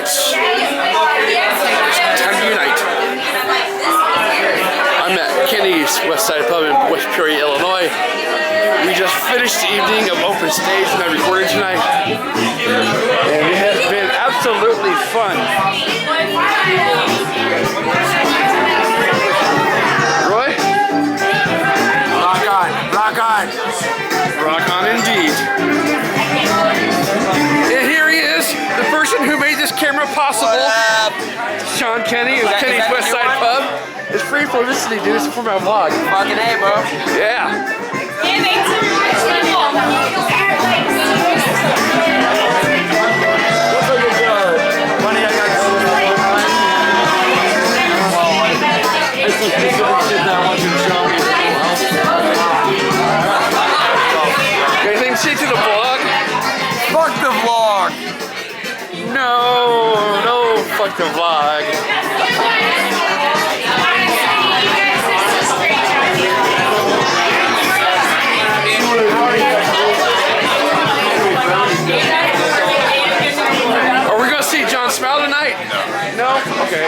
It's time to unite. I'm at Kenny's Westside Pub in West Peoria, Illinois. We just finished the evening of open stage and I recorded tonight. And it has been absolutely fun. Roy? Rock on, rock on. Rock on indeed. And here he is, the person who made this camera possible. Sean Kenny of Kenny's Westside Pub. It's free publicity, dude. It's for my vlog. Fucking A, bro. Yeah. Anything to say to the vlog? Fuck the vlog. No, fuck the vlog. Are we gonna see John Smile tonight? No? Okay.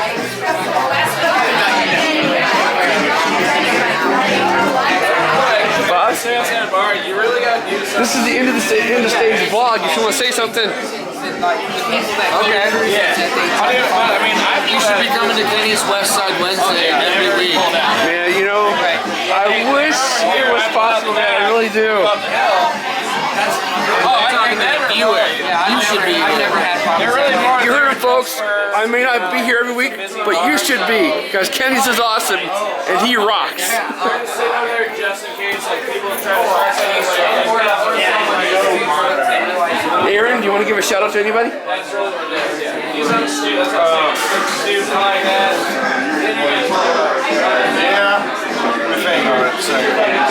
Boss? This is the end of the stage vlog. If you want to say something. Okay. Yeah. You should be coming to Kenny's Westside Wednesday every week. Man, you know, I wish it was possible, man. I really do. I'm talking to the viewer. You should be. I've never had You heard it, folks. I may not be here every week, but you should be, because Kenny's is awesome, and he rocks. Aaron, do you want to give a shout out to anybody?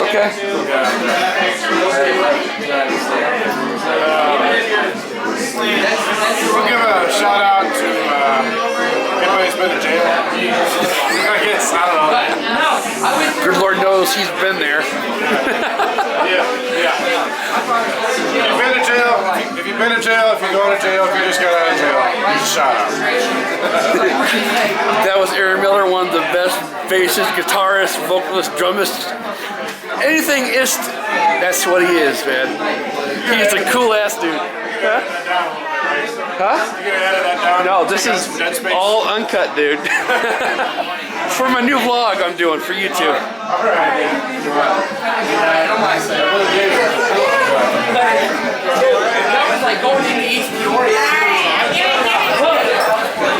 Okay. We'll give a shout out to anybody who's been to jail. I guess, I don't know. Good Lord knows he's been there. Yeah. If you've been to jail, if you go to jail, if you just got out of jail, just a shout out. That was Aaron Miller, one of the best bassists, guitarists, vocalists, drummists, anything ist. That's what he is, man. He's a cool ass dude. Huh? No, this is all uncut, dude. For my new vlog I'm doing for YouTube.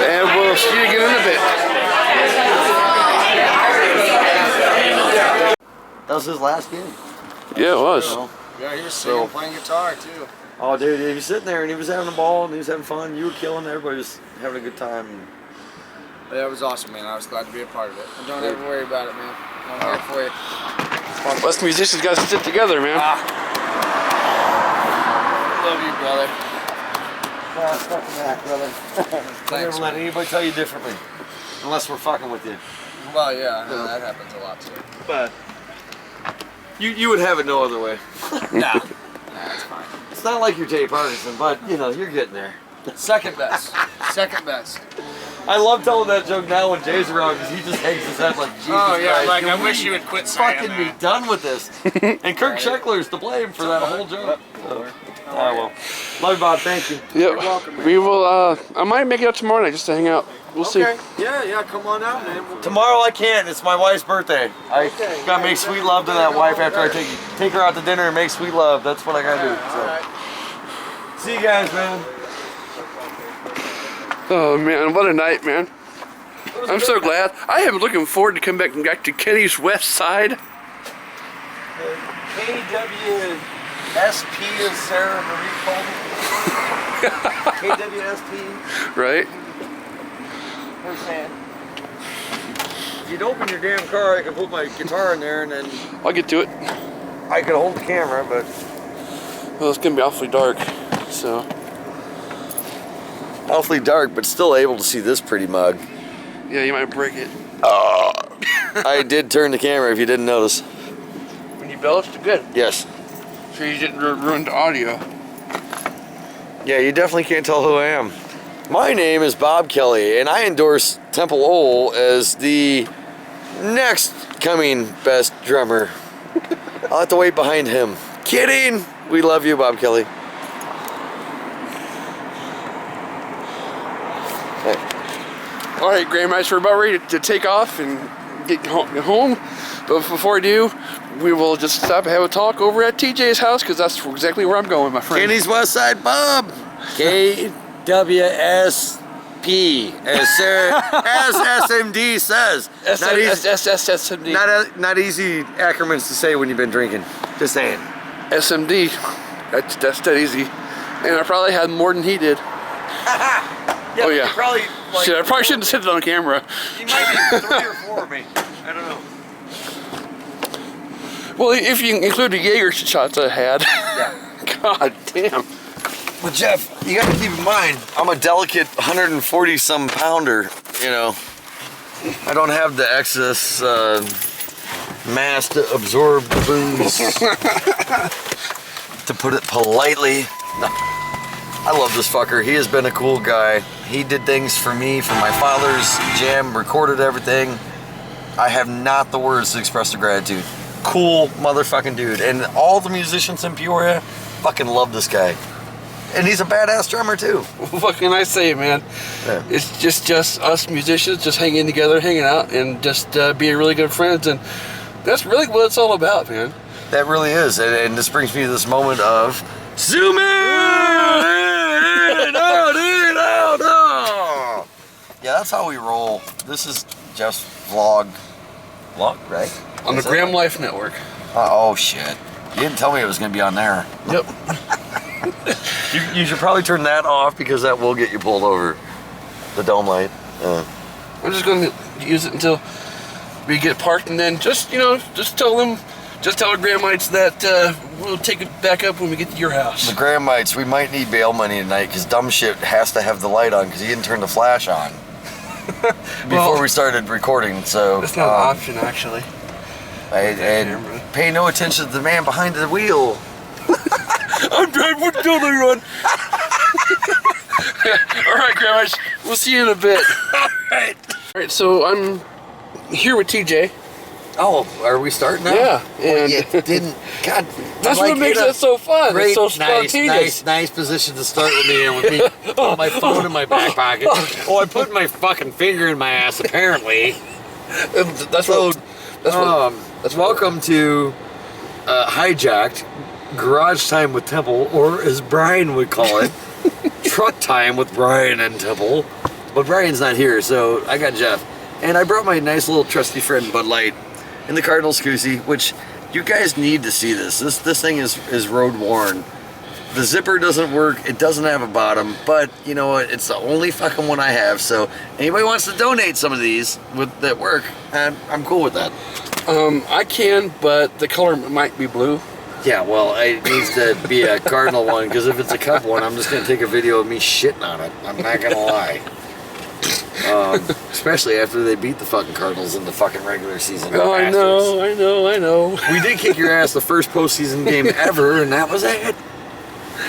And we'll see you again in a bit. That was his last game. Yeah, it was. Yeah, he was singing, playing guitar too. Oh, dude, he was sitting there and he was having a ball and he was having fun. You were killing, everybody was having a good time. Yeah, it was awesome, man. I was glad to be a part of it. And don't ever worry about it, man. I'm here for you. Us musicians got to stick together, man. Love you, brother. Fucking that, brother. Thanks, Never let anybody tell you differently. Unless we're fucking with you. Well, yeah, I know that happens a lot too. But you would have it no other way. Nah, it's fine. It's not like you're Jay Parkinson, but you know, you're getting there. Second best. Second best. I love telling that joke now when Jay's around because he just hangs his head like Jesus Christ. like Can I wish we you would quit saying fucking that. be done with this. And Kirk Scheckler's to blame for that whole joke. So, well. Love you, Bob. Thank you. Yep. You're welcome, man. We will, I might make it up tomorrow night just to hang out. We'll see. Yeah, come on out, man. Tomorrow I can't. It's my wife's birthday. I gotta make sweet love to that wife after I take her out to dinner and make sweet love. That's what I gotta do. So. See you guys, man. Oh man, what a night, man. I'm so glad. I am looking forward to come back to Kenny's West Side. KWSP is Sarah Marie Coleman. KWSP. Right? If you'd open your damn car, I could put my guitar in there and then I'll get to it. I could hold the camera, but... Well, it's gonna be awfully dark, so. Awfully dark, but still able to see this pretty mug. Yeah, you might break it. Oh, I did turn the camera if you didn't notice. When you belched, good. Yes. So you didn't ruin the audio. Yeah, you definitely can't tell who I am. My name is Bob Kelly, and I endorse Temple Owell as the next coming best drummer. I'll have to wait behind him. Kidding! We love you, Bob Kelly. All right, Grandmaster, we're about ready to take off and get home. But before I do, we will just stop and have a talk over at TJ's house because that's exactly where I'm going, my friend. Kenny's West Side Bob. KWSP, as SMD says. SMD. Not easy acronyms to say when you've been drinking. Just saying. SMD. That's that easy. And I probably had more than he did. Yeah, Oh yeah. Probably. Like, Shit, I probably shouldn't have said it on camera. You might be 3 or 4 of me. I don't know. Well, if you include the Jaeger shots I had. Yeah. God damn. But Jeff, you got to keep in mind, I'm a delicate 140-some pounder. You know, I don't have the excess mass to absorb the booze. To put it politely. No. I love this fucker. He has been a cool guy. He did things for me, for my father's jam, recorded everything. I have not the words to express the gratitude. Cool motherfucking dude. And all the musicians in Peoria fucking love this guy. And he's a badass drummer too. What can I say, man? Yeah. It's just us musicians just hanging together, hanging out, and just being really good friends. And that's really what it's all about, man. That really is. And this brings me to this moment of zoom in! Yeah, that's how we roll. This is just vlog, right? On the Graham Life Network. Oh shit! You didn't tell me it was gonna be on there. Yep. You should probably turn that off because that will get you pulled over. The dome light. I'm just going to use it until we get parked, and then just tell the Grahamites that we'll take it back up when we get to your house. The Grahamites, we might need bail money tonight because dumb shit has to have the light on because he didn't turn the flash on before we started recording. So that's not an option, actually. And pay no attention to the man behind the wheel. I'm driving with the totally run. All right, Grandma. We'll see you in a bit. All right. So I'm here with TJ. Oh, are we starting now? Yeah. Well, And you didn't. God, that's what makes it so fun. Great, it's so spontaneous. nice position to start with me, and with me putting my phone in my back pocket. Oh, I put my fucking finger in my ass, apparently. That's what. Welcome to Hijacked Garage Time with Temple, or as Brian would call it, Truck Time with Brian and Temple. But Brian's not here, so I got Jeff. And I brought my nice little trusty friend Bud Light in the Cardinal Scoozy, which you guys need to see this. This thing is road worn. The zipper doesn't work, it doesn't have a bottom, but you know what, it's the only fucking one I have, so anybody wants to donate some of these that work, I'm cool with that. I can, but the color might be blue. Yeah, well, it needs to be a Cardinal one, because if it's a Cup one, I'm just going to take a video of me shitting on it. I'm not going to lie. Especially after they beat the fucking Cardinals in the fucking regular season. Oh, I know. We did kick your ass the first postseason game ever, and that was it.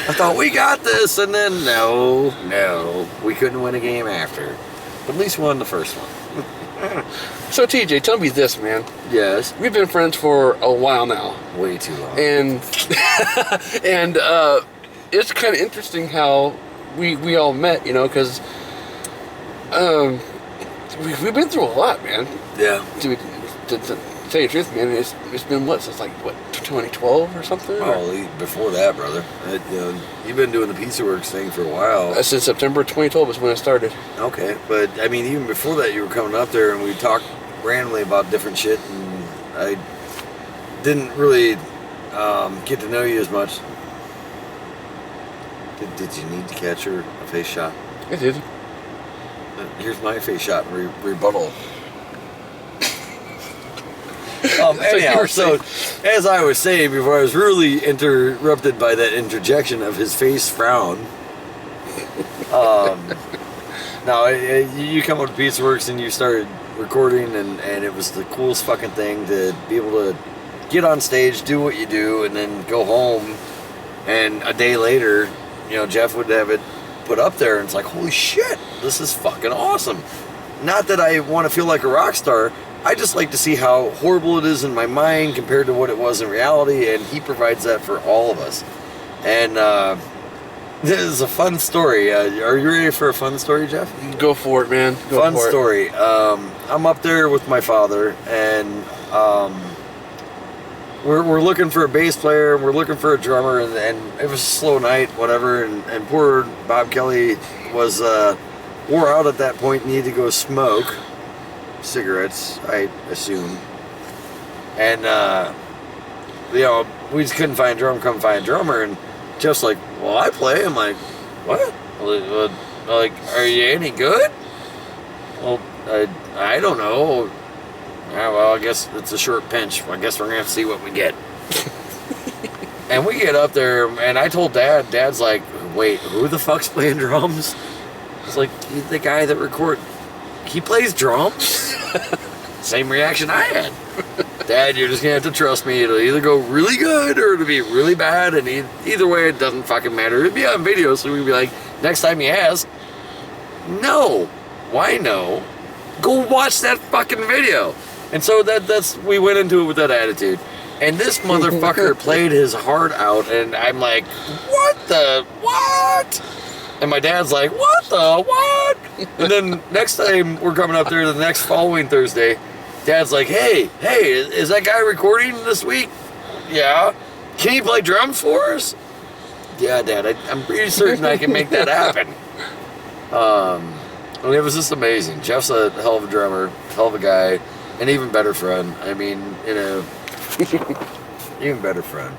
I thought, we got this, and then no, we couldn't win a game after. But at least won the first one. So TJ, tell me this, man. Yes. We've been friends for a while now. Way too long. And it's kind of interesting how we all met, because we've been through a lot, man. Yeah. To tell you the truth, man, it's been since 2012 or something? Well, before that, brother. You've been doing the Pizza Works thing for a while. Since September 2012 is when I started. Okay, but I mean, even before that, you were coming up there and we talked randomly about different shit, and I didn't really get to know you as much. Did you need to catch her a face shot? I did. Here's my face shot rebuttal. Anyhow, so as I was saying before, I was really interrupted by that interjection of his face frown. Now, you come up to Pizza Works and you started recording, and it was the coolest fucking thing to be able to get on stage, do what you do, and then go home. And a day later, Jeff would have it put up there, and it's like, holy shit, this is fucking awesome. Not that I want to feel like a rock star. I just like to see how horrible it is in my mind compared to what it was in reality, and he provides that for all of us. And this is a fun story. Are you ready for a fun story, Jeff? Go for it, man. Go Fun for it. story. I'm up there with my father, and we're looking for a bass player, and we're looking for a drummer, and it was a slow night, whatever, and poor Bob Kelly was wore out at that point, needed to go smoke cigarettes, I assume. And we just couldn't find couldn't find a drummer, and Jeff's like, well, I play. I'm like, what? Like, are you any good? Well, I don't know. Yeah, well, I guess it's a short pinch. I guess we're gonna have to see what we get. And we get up there, and I told Dad. Dad's like, wait, who the fuck's playing drums? It's like, he's the guy that he plays drums? Same reaction I had. Dad, you're just gonna have to trust me. It'll either go really good or it'll be really bad, and either way, it doesn't fucking matter. It'll be on video, so we can be like, next time you ask, no. Why no? Go watch that fucking video. And so we went into it with that attitude. And this motherfucker played his heart out, and I'm like, what? And my dad's like, what? And then next time we're coming up there, the next following Thursday, Dad's like, hey, is that guy recording this week? Yeah. Can you play drums for us? Yeah, Dad, I'm pretty certain I can make that happen. And it was just amazing. Jeff's a hell of a drummer, hell of a guy, an even better friend. I mean, even better friend.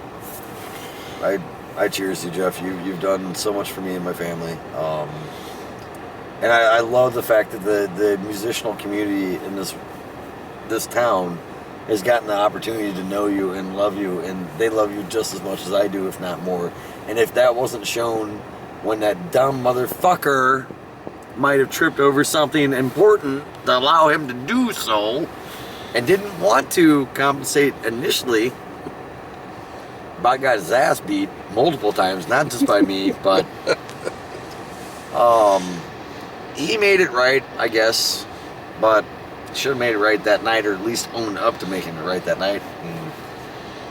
I cheers you, Jeff. You've done so much for me and my family. And I love the fact that the musical community in this town has gotten the opportunity to know you and love you, and they love you just as much as I do, if not more. And if that wasn't shown when that dumb motherfucker might have tripped over something important to allow him to do so, and didn't want to compensate initially, Bob got his ass beat multiple times, not just by me, but he made it right, I guess, but should have made it right that night, or at least owned up to making it right that night. And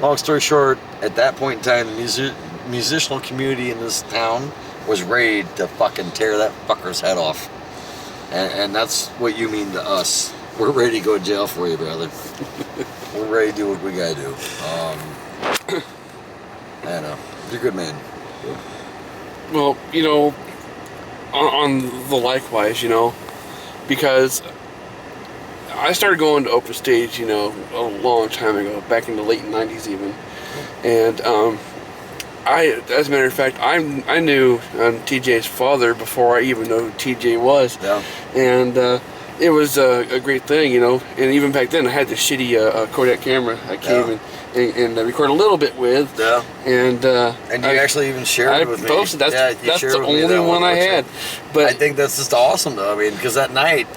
long story short, at that point in time, the musical community in this town was ready to fucking tear that fucker's head off. And that's what you mean to us. We're ready to go to jail for you, brother. We're ready to do what we gotta do. I know. You're a good man. Well, on the likewise, because I started going to open stage, a long time ago, back in the late 90s even. And as a matter of fact, I knew TJ's father before I even knew who TJ was. Yeah. And it was a great thing, And even back then, I had this shitty Kodak camera I came and recorded a little bit with. Yeah. And you actually even shared it with me. Posted, that's the only one I had. But I think that's just awesome, though. I mean, because that night,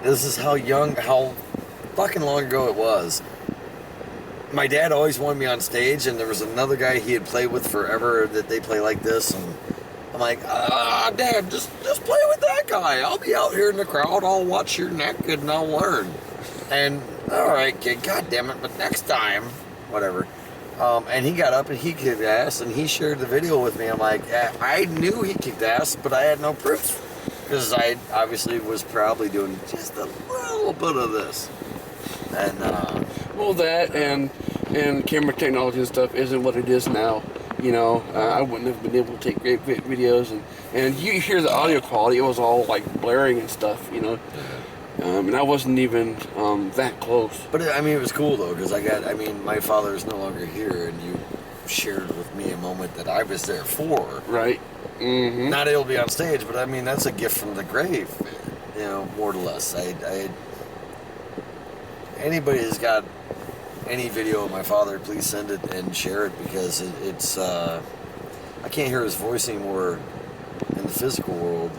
this is how fucking long ago it was. My dad always wanted me on stage, and there was another guy he had played with forever that they play like this, and I'm like, Dad, just play with that guy. I'll be out here in the crowd, I'll watch your neck, and I'll learn. And, alright, kid, god damn it, but next time, whatever. And he got up and he kicked ass, and he shared the video with me. I'm like, I knew he kicked ass, but I had no proof. Because I obviously was probably doing just a little bit of this. And, well, that and camera technology and stuff isn't what it is now. I wouldn't have been able to take great videos, and you hear the audio quality, it was all like blaring and stuff, and I wasn't even that close. But it was cool though, because my father is no longer here, and you shared with me a moment that I was there for. Right. Mm-hmm. Not able to be on stage, but that's a gift from the grave, more or less. Anybody that's got any video of my father, please send it and share it, because it's I can't hear his voice anymore in the physical world,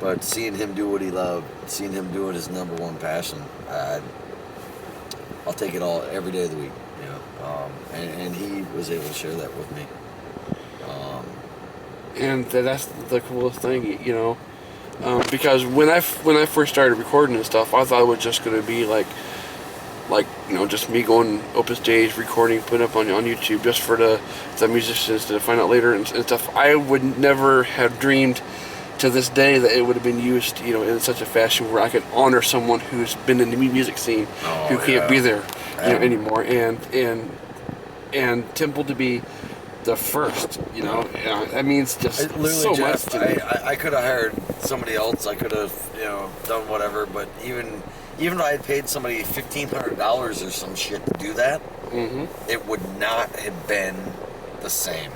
but seeing him do what he loved, seeing him do it his number one passion, I'll take it all every day of the week, and he was able to share that with me. And that's the coolest thing, you know. Because when I first started recording and stuff, I thought it was just gonna be like you know, just me going open stage, recording, putting up on YouTube just for the musicians to find out later and stuff. I would never have dreamed to this day that it would have been used, you know, in such a fashion where I could honor someone who's been in the music scene who can't be there, you know, anymore. And Temple to be the first, you know, that means just so much to me. I could have hired somebody else. I could have, you know, done whatever. But even though I had paid somebody $1,500 or some shit to do that, it would not have been the same.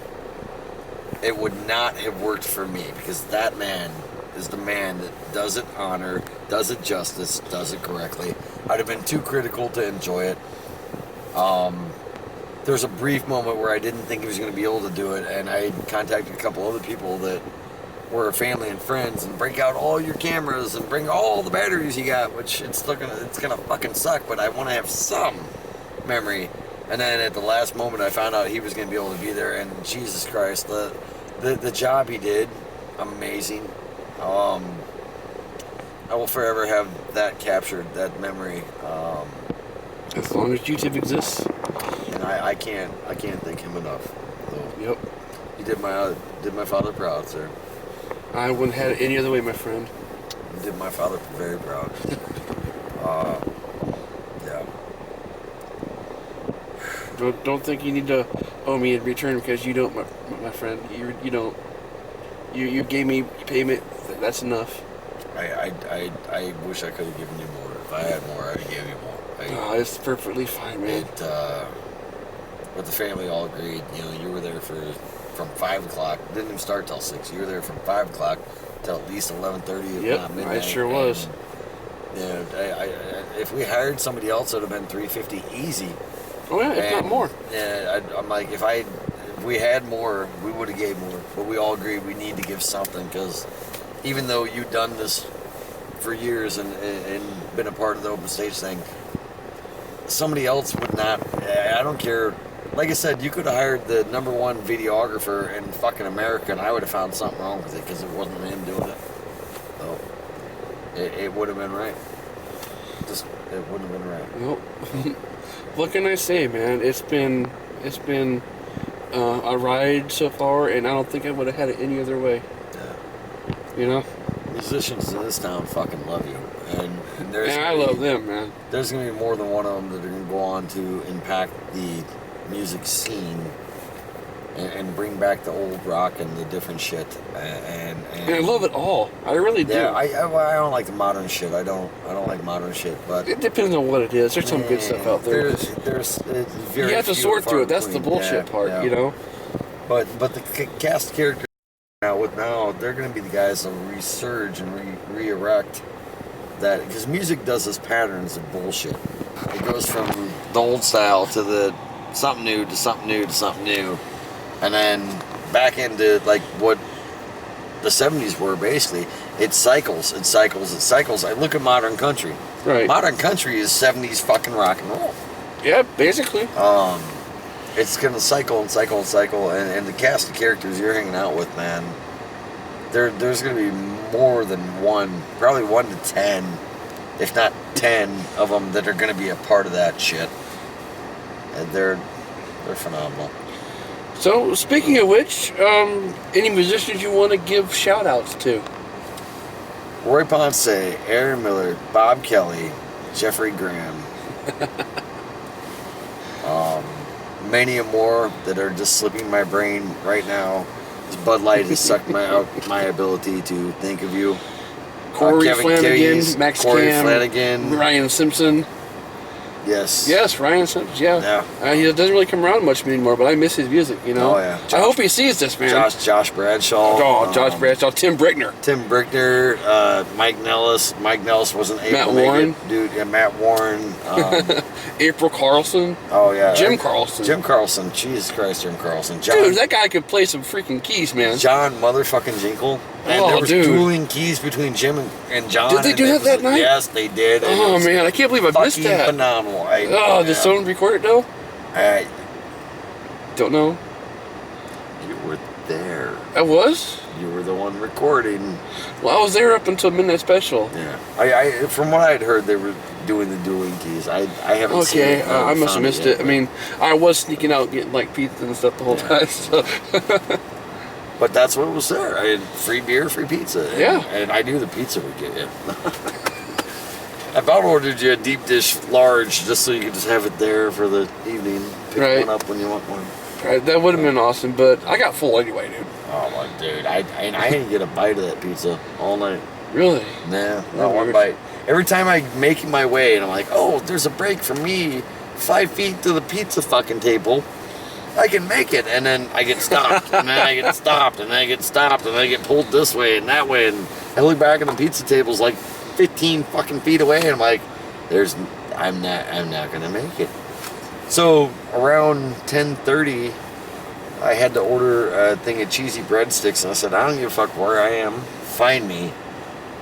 It would not have worked for me because that man is the man that does it honor, does it justice, does it correctly. I'd have been too critical to enjoy it. There's a brief moment where I didn't think he was going to be able to do it, and I contacted a couple other people that were family and friends, and break out all your cameras and bring all the batteries you got, which it's gonna fucking suck, but I want to have some memory. And then at the last moment, I found out he was going to be able to be there, and Jesus Christ, the job he did, amazing. I will forever have that captured, that memory. As long as YouTube exists. And I can't thank him enough. So, Yep. you did my father proud, sir. I wouldn't have had it any other way, my friend. You did my father very proud. Yeah. Don't think you need to owe me in return because you don't, my friend. You don't. You gave me payment. That's enough. I wish I could have given you more. If I had more, I'd have given you more. It's perfectly fine, man. But the family all agreed. You know, you were there from 5 o'clock. It didn't even start till 6. You were there from 5 o'clock till at least 11:30, if not midnight. I sure was. Yeah, if we hired somebody else, it would have been $350 easy. Oh yeah, if not more. Yeah, I'm like, if we had more, we would have gave more. But we all agreed we need to give something because even though you've done this for years and been a part of the open stage thing, somebody else would not. I don't care. Like I said, you could have hired the #1 videographer in fucking America, and I would have found something wrong with it because it wasn't him doing it. So it would have been right. It wouldn't have been right. Nope. What can I say, man? It's been a ride so far, and I don't think I would have had it any other way. Yeah. You know. Musicians in this town fucking love you, and there's. And I love them, man. There's gonna be more than one of them that are gonna go on to impact the music scene and bring back the old rock and the different shit. And I love it all. I really do. Yeah, I don't like the modern shit. I don't like modern shit, but it depends on what it is. There's some good stuff out there. There's very you have to few sort and far through it. That's the between. bullshit part, yeah. you know. But the cast characters now they're going to be the guys that resurge and re-erect that, because music does this patterns of bullshit. It goes from the old style to the something new to something new to something new, and then back into like what the 70s were basically. It cycles. I look at modern country. Right. Modern country is 70s fucking rock and roll. Yeah, basically. It's gonna cycle and cycle and cycle, and the cast of characters you're hanging out with, man, there's gonna be more than one, probably 1 to 10, if not 10 of them that are gonna be a part of that shit. And they're phenomenal. So, speaking of which, any musicians you want to give shout outs to? Roy Ponce, Aaron Miller, Bob Kelly, Jeffrey Graham. Many more that are just slipping my brain right now. This Bud Light has sucked my ability to think of you. Corey Kevin Flanagan, Case, Max Corey Cam, Flanagan. Ryan Simpson. Yes. Yes, Ryan Simpson. Yeah. Yeah. He doesn't really come around much anymore, but I miss his music. You know. Oh yeah. I hope he sees this, man. Josh Bradshaw. Oh, Josh Bradshaw, Tim Brickner. Tim Brickner, Mike Nellis. Mike Nellis wasn't able Matt to make Warren. it. Dude, yeah, Matt Warren. April Carlson. Oh yeah. Jim Carlson. Jim Carlson. Jesus Christ, Jim Carlson. Dude, that guy could play some freaking keys, man. John motherfucking Jinkle. And Oh, there was dude. dueling keys between Jim and John. Did they do that that night? Yes, they did. and it Oh was man, I can't believe I missed fucking that. phenomenal. Did someone record it though? I, Don't know. you were there. I was? You were the one recording. Well, I was there up until Midnight Special. Yeah. I from what I had heard, they were doing the dueling keys. I haven't seen Okay, it. I must have missed it. I mean, I was sneaking out getting like pizza and stuff the whole time. So. But that's what was there. I had free beer, free pizza. And, Yeah. And I knew the pizza would get you. I about ordered you a deep dish large just so you could just have it there for the evening. Pick Right. one up when you want one. Right, that would have been awesome, but I got full anyway, dude. Oh my dude, I didn't get a bite of that pizza all night. Really? Nah, Oh, not one weird. bite. Every time I make my way and I'm like, oh, there's a break for me 5 feet to the pizza fucking table. I can make it, and then I get stopped, and then I get stopped, and then I get stopped, and then I get pulled this way and that way, and I look back and the pizza table's like 15 fucking feet away, and I'm like, I'm not gonna make it. So around 10:30, I had to order a thing of cheesy breadsticks, and I said, I don't give a fuck where I am, find me,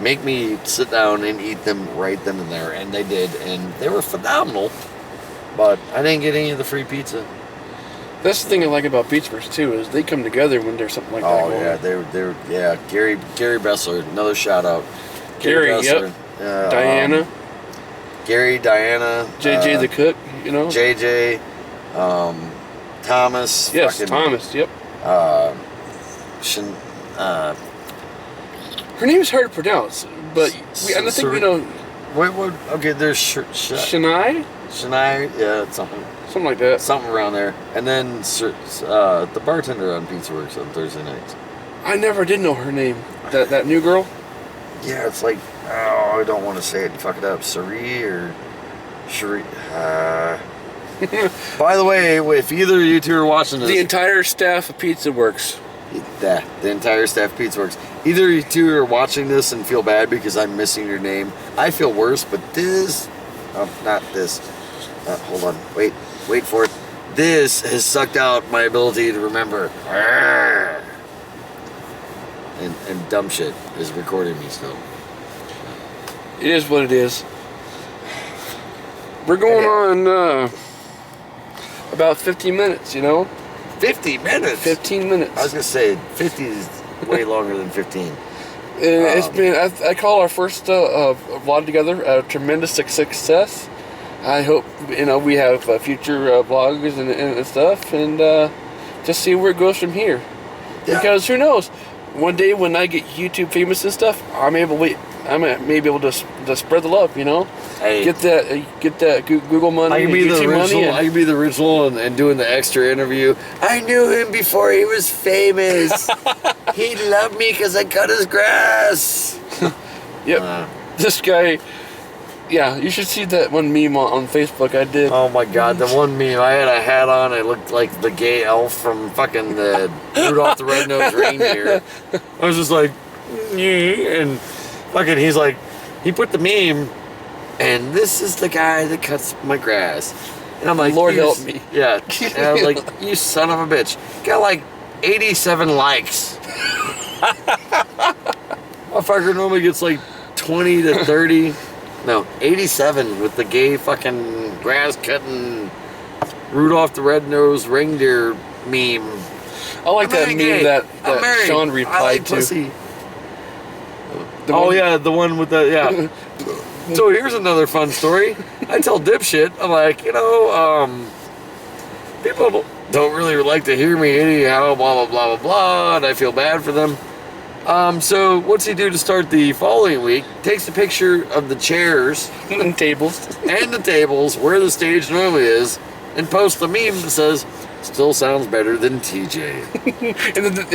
make me sit down and eat them right then and there, and they did, and they were phenomenal. But I didn't get any of the free pizza. That's the thing I like about Pizza Works too, is they come together when there's something like that Oh going yeah, on. they're yeah. Gary Bessler, another shout out. Gary, Bessler, yep. Diana, Gary, Diana, JJ the cook, you know? JJ, Thomas. Yes, fucking, Thomas, yep. Shin, Her name is hard to pronounce, but I don't think we know. what? Okay, there's Shania? Shania, yeah, Something like that. something around there, and then the bartender on Pizza Works on Thursday nights. I never did know her name. That new girl? Yeah, it's like, oh, I don't want to say it and fuck it up. Sari or Shari. By the way, if either of you two are watching this, The entire staff of Pizza Works. the entire staff of Pizza Works, either of you two are watching this and feel bad because I'm missing your name. I feel worse, but this, not this. Hold on, wait for it. This has sucked out my ability to remember. And dumb shit is recording me still. It is what it is. We're going on about 15 minutes, you know? 50 minutes? 15 minutes. I was going to say, 50 is way longer than 15. And it's been, I call our first vlog together a tremendous success. I hope, you know, we have future vlogs and stuff, and just see where it goes from here. Yeah. Because who knows? One day when I get YouTube famous and stuff, I may be able to spread the love, you know? Hey. Get that Google money, I can be the YouTube money. original. I can be the original and doing the extra interview. I knew him before he was famous. He loved me because I cut his grass. Yep. This guy. Yeah, you should see that one meme on Facebook I did. Oh my god, the one meme. I had a hat on. I looked like the gay elf from fucking the Rudolph the Red-Nosed Reindeer. I was just like, "Nyeh," and fucking he's like, he put the meme, and this is the guy that cuts my grass. And I'm like, Lord "You help s-" me. Yeah. And I was like, you son of a bitch. Got like 87 likes. Motherfucker normally gets like 20 to 30. No, 87 with the gay fucking grass cutting Rudolph the Red-Nosed Reindeer meme. I like that I'm meme gay. that I'm married. Sean I replied like to. pussy. The Oh one- yeah, the one with the yeah. So here's another fun story. I tell dipshit, I'm like, you know, people don't really like to hear me anyhow, blah blah blah blah blah, and I feel bad for them. So what's he do to start the following week? Takes a picture of the chairs and tables. and the tables where the stage normally is, and posts the meme that says, "Still sounds better than TJ."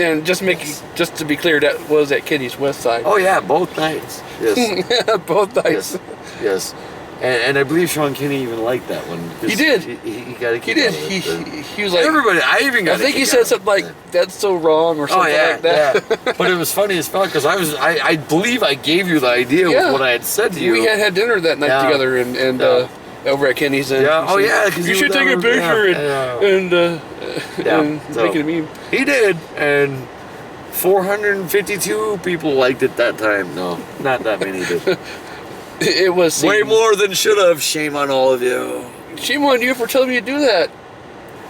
and just to be clear, that was at Kenny's West Side. Oh yeah, both nights. Yes. Both nights. Yes, yes. And I believe Sean Kinney even liked that one. 'cause He did. He got a He kick did. out of it. He was like, Everybody, I even got I a think he kick said out of something like, it. "That's so wrong" or Oh something yeah, like that. yeah. But it was funny as fuck because I believe I gave you the idea Yeah. with what I had said to you. We had dinner that night Yeah. together and Yeah. Over at Kenny's. And Yeah. he Oh said, yeah. 'Cause you should take a was- picture yeah. and So- make it a meme. He did, and 452 people liked it that time. No, not that many did. It was Way more than should have. Shame on all of you. Shame on you for telling me to do that.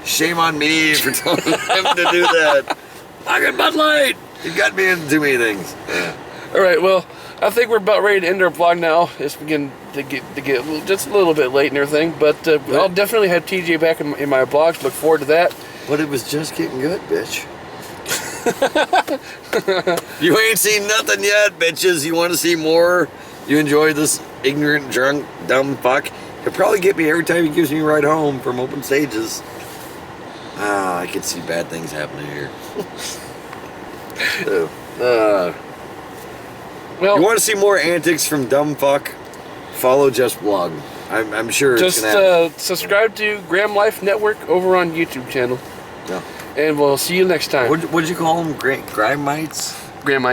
Shame on me for telling him to do that. Fucking Bud Light. You got me into too many things. Yeah. All right, well, I think we're about ready to end our vlog now. It's beginning to get just a little bit late and everything, but I'll definitely have TJ back in my vlogs. Look forward to that. But it was just getting good, bitch. You ain't seen nothing yet, bitches. You want to see more? You enjoy this ignorant, drunk, dumb fuck? He'll probably get me every time he gives me a ride home from open stages. I can see bad things happening here. Well, You want to see more antics from dumb fuck? Follow Just Blog. I'm sure it's just gonna happen. subscribe to Graham Life Network over on YouTube channel, Yeah. and we'll see you next time. What'd you call them? Grimites? Graham